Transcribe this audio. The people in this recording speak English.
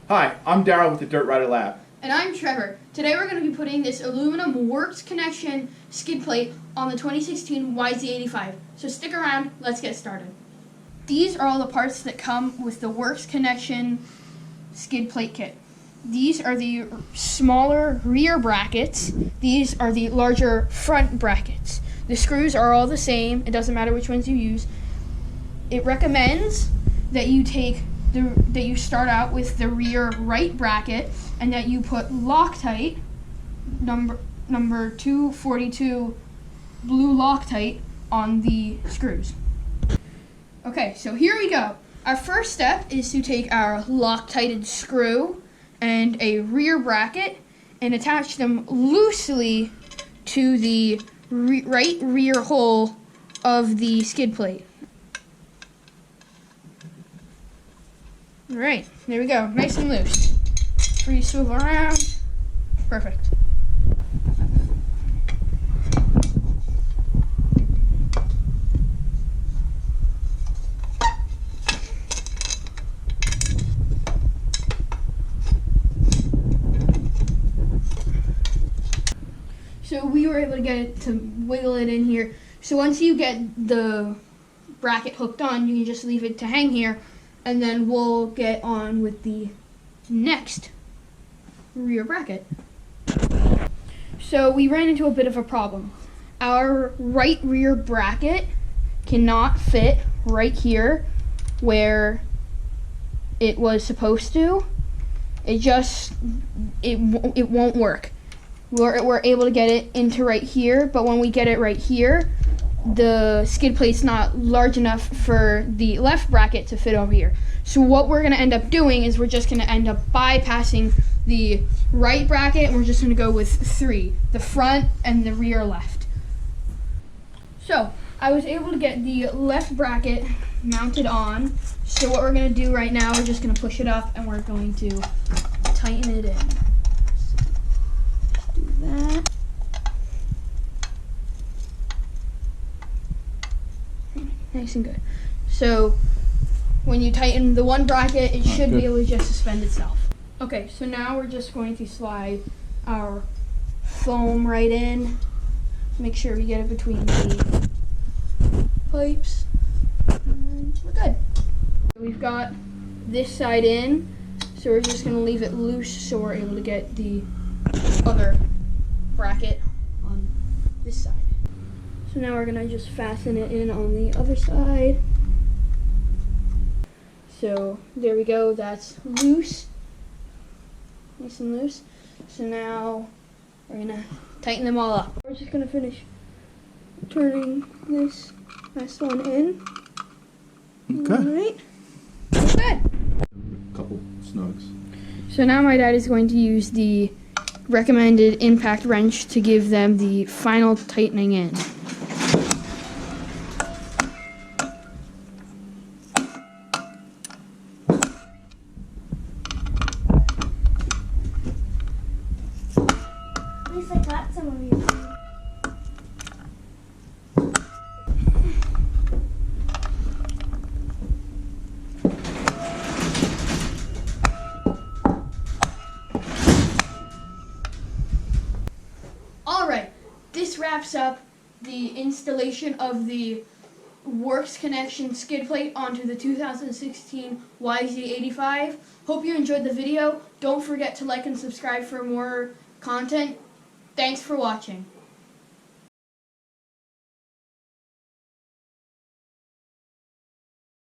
Hi, I'm Daryl with the Dirt Rider Lab. And I'm Trevor. Today we're going to be putting this aluminum works connection skid plate on the 2016 YZ85. So stick around, let's get started. These are all the parts that come with the works connection skid plate kit. These are the smaller rear brackets. These are the larger front brackets. The screws are all the same. It doesn't matter which ones you use. It recommends that you start out with the rear right bracket and that you put Loctite, number 242 blue Loctite on the screws. Okay, so here we go. Our first step is to take our Loctited screw and a rear bracket and attach them loosely to the right rear hole of the skid plate. Alright, there we go, nice and loose. Free swivel around, perfect. So we were able to get it to wiggle it in here. So once you get the bracket hooked on, you can just leave it to hang here, and then we'll get on with the next rear bracket. So we ran into a bit of a problem. Our right rear bracket cannot fit right here where it was supposed to. It won't work. We're able to get it into right here, but when we get it right here, the skid plate's not large enough for the left bracket to fit over here. So what we're going to end up doing is we're just going to end up bypassing the right bracket, and we're just going to go with 3, the front and the rear left. So I was able to get the left bracket mounted on. So what we're going to do right now, we're just going to push it up and we're going to tighten it in. Do that. Nice and good. So when you tighten the one bracket, it should be able to just suspend itself. Okay, so now we're just going to slide our foam right in. Make sure we get it between the pipes. And we're good. We've got this side in, so we're just going to leave it loose so we're able to get the other bracket on this side. So now we're going to just fasten it in on the other side. So there we go, that's loose, nice and loose. So now we're going to tighten them all up. We're just going to finish turning this last one in. Okay. Alright, that's good. A couple snugs. So now my dad is going to use the recommended impact wrench to give them the final tightening in. At least I got some of you. Alright, this wraps up the installation of the Works Connection skid plate onto the 2016 YZ85. Hope you enjoyed the video. Don't forget to like and subscribe for more content. Thanks for watching.